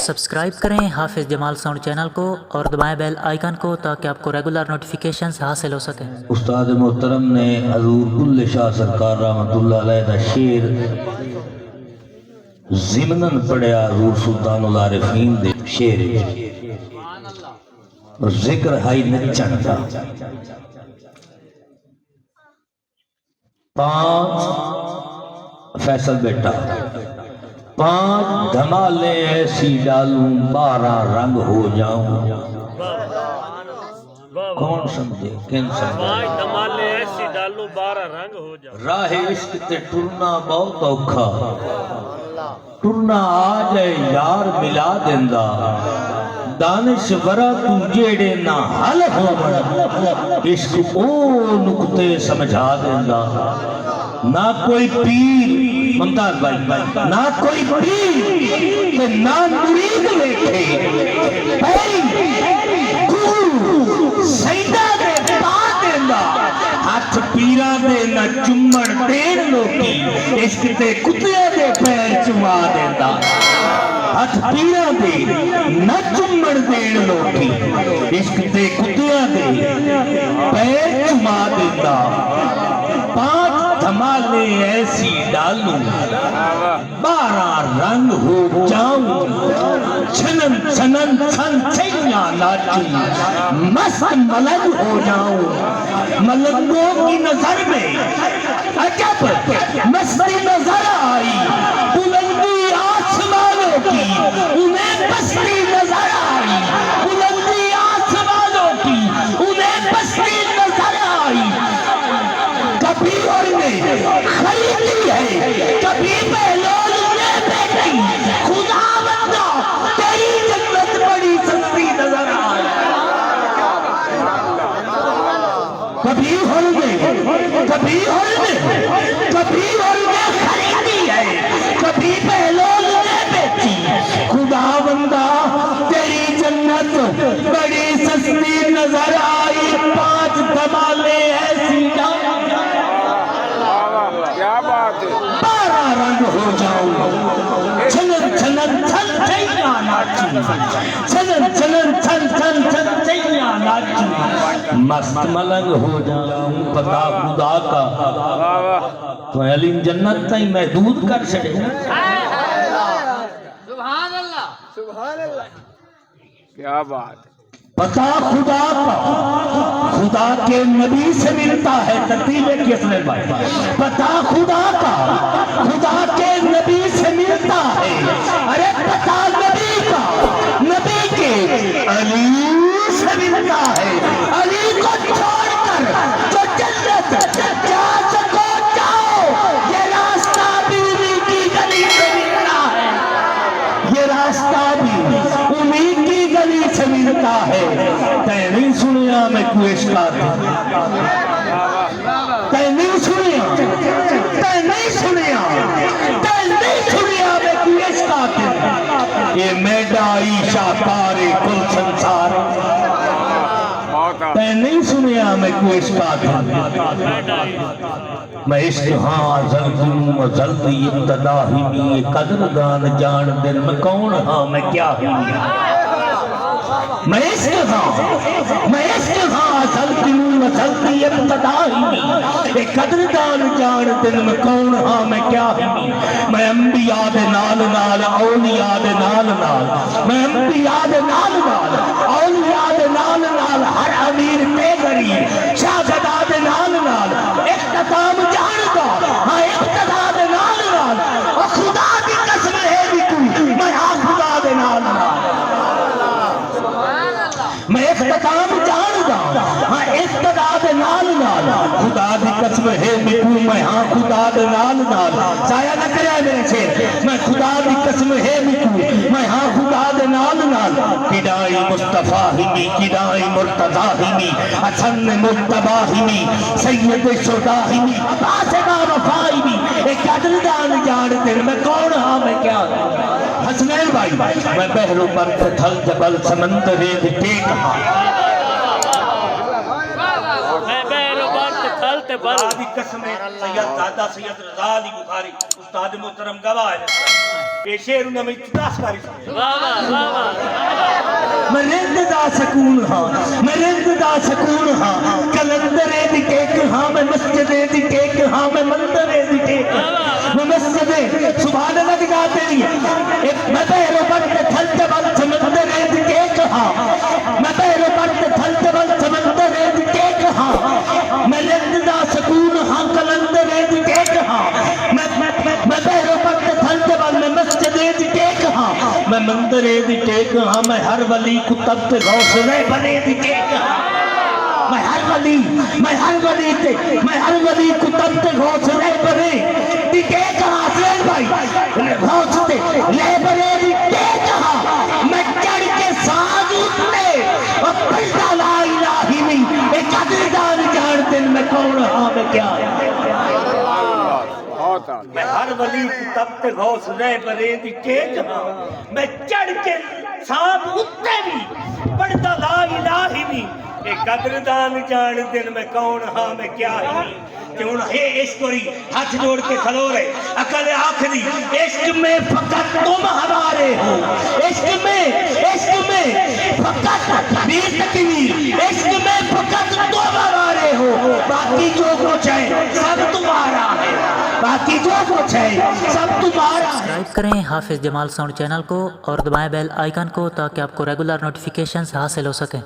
Subscribe کریں حافظ جمال sound channel کو اور دبائیں بیل آئیکن کو تاکہ آپ کو ریگولر نوٹیفیکیشنز حاصل ہو سکیں۔ استاد محترم نے حضور کل شاہ سرکار رحمت اللہ علیہ دا شیر ضمناً پڑھیا حضور سلطان العارفین دے شیر اور ذکر ہائی نچن تھا۔ 5 فیصل بیٹا 5 دھمالے ایسی ڈالوں 12 رنگ ہو جاؤں۔ کون سمجھے کن سمجھے؟ 5 دھمالے ایسی ڈالوں 12 رنگ ہو جاؤں۔ راہ عشق تے ٹرنا بہت اوکھا، ٹرنا آ جائے یار ملا دیندہ، دانش ورا تو جیڑے نہ حل ہو بڑا، عشق او نکتے سمجھا دیندہ۔ نہ کوئی پیر ممتاز بھائی، نہ کوئی پیر تے نہ مرید بیٹھے، گرو سیدہ دے پا دیندہ، ہاتھ پیرا دے نہ چمڑ دین لوکی، عشق تے کتے دے پیر چما دیندہ۔ ہاتھ پیرا دے نہ چمڑ دین لوکی، عشق تے کتے دے پیر چما دیندہ۔ 5 دھمالے ایسی ڈالوں 12 رنگ ہو جاؤں، چھنن چھنن چھن چھیاں ناچوں، مست ملنگ ہو جاؤں۔ ملنگوں کی نظر میں عجب مستی نظر آئی، بلندی آسمانوں کی انہیں پستی نظر آئی، بلندی آسمانوں کی انہیں پستی نظر آئی۔ کبھی اور نے خریدی ہے، کبھی پہلول نے بیٹی، خدا بندہ تیری جنت بڑی سستی نظر آئی۔ کبھی اور نے خریدی ہے، کبھی پہلول نے بیٹی، خدا بندہ تیری جنت بڑی سستی نظر آئی۔ 5 دھمالے ایسی ڈالوں 12 رنگ ہو جاؤں، چھنن چھنن چھن چھیاں ناچوں، چھنن چھنن چھن چھن چھن چھیاں ناچوں، مست ملنگ ہو جاؤں۔ پتا خدا کا تو علی جنت تھی محدود کر چھڑے۔ سبحان اللہ سبحان اللہ، کیا بات ہے۔ پتا خدا کا، خدا کے نبی سے ملتا ہے ترتیب کس نے بھائی؟ پتا خدا کا، خدا کے نبی سے ملتا ہے، ارے پتا نبی کا، نبی کے علی سے ملتا ہے۔ علی کو چھوڑ کر جو جنت جا سکو جاؤ، یہ راستہ بیوی کی گلی سے ملتا ہے، یہ راستہ بھی امید کی گلی سے ملتا ہے۔ تے نہیں سنیا میں کوئی اشکار تے نہیں سنیا میں کوئی اشکار، یہ میڈا عیشہ کارے کل سنسار، تے نہیں سنیا میں کوئی اشکار۔ میں عشق ہاں ازل ازلتی ابتدا ہی بھی قدردان جان دل میں کون ہاں میں کیا ہوں۔ میں عشق ہاں ازلتی ابتدا ہی بھی قدردان جان دل میں کون ہاں میں کیا ہوں۔ میں انبیاء دے نال نال اولیاء دے نال نال، میں انبیاء دے نال نال اولیاء دے نال نال، ہر امیر پیغری شاہزادہ دے نال نال اختتام جان دا، ہاں اقتدا دے نال نال، اور خدا دی قسم ہے بھی کوئی میں ہاں خدا دے نال نال، میں اختتام جان دا، ہاں اقتدا دے نال نال، خدا دی قسم ہے بھی کوئی میں ہاں خدا دے نال نال۔ ضائع نہ کرے میرے شیر، میں خدا دی قسم ہے بھی کوئی میں ہاں خدا دے نال نال۔ کدائی مصطفیٰ ہمی، کدائی مرتضیٰ ہمی، حسن مرتبہ ہمی، سید شہداء ہمی، عباس وفا ہمی، ایک قدردان جان دل میں کون ہاں میں کیا ہوں۔ حسنین بھائی میں بحر و بر تھل جبل سمندر ایک ہاں، میں بحر و بر تھل تے بل، خدا دی قسم ہے سید دادا سید رضا علی بخاری استاد محترم گواہ ہے۔ یہ شیر انہوں میں اتداس کاری میں رند دا سکون ہاں میں رند دا سکون ہاں کلندرے دی ٹیک ہاں میں مسجدے دی ٹیک ہاں میں مندرے دی ٹیک میں مسجدے سبحان اللہ کی گاہ تیری میں پیرو بڑھتے تھلتے بل سمندرے دی ٹیک ہاں میں پیرو بڑھتے تھلتے بل سمندرے دی ٹیک ہاں میں رند دا سکون ہاں کلندرے دی ٹیک ہاں میں پیرو بڑھتے تھلتے بل میں مسجدے دی ٹیک ہاں میں مندرے دی ٹیک ہاں میں ہر ولی کو تب تے غوث رہ بنے دی ٹیک ہاں میں ہر ولی کو تب تے غوث رہ بنے دی ٹیک ہاں سین بھائی غوث تے لے بنے دی ٹیک ہاں میں چڑھ کے ساز اٹھنے اور پڑھتا لا الہی نہیں ایک قدردان جان دن میں کون ہاں میں کیا میں ہر ولی کی تب تے غوث رہ بنے دی ٹیک ہاں میں چڑھ کے ساتھ اٹھتے بھی پڑھتا لا الہی نہیں ایک قدردان جان دن میں کون ہاں میں کیا ہی کہ انہوں ہے عشق ہوئی ہاتھ جوڑ کے کھلو رہے عقل آخری عشق میں فقط تم ہمارے ہو عشق میں فقط میر تکویر عشق میں فقط تم ہمارے ہو باقی جو کچھ ہے سب تمہارا ہے باقی جو کچھ ہے سب تمہارا ہے سبسکرائب کریں حافظ جمال ساؤنڈ چینل کو اور دبائیں بیل آئیکن کو تاکہ آپ کو ریگولر نوٹیفیکیشنز حاصل ہو سکیں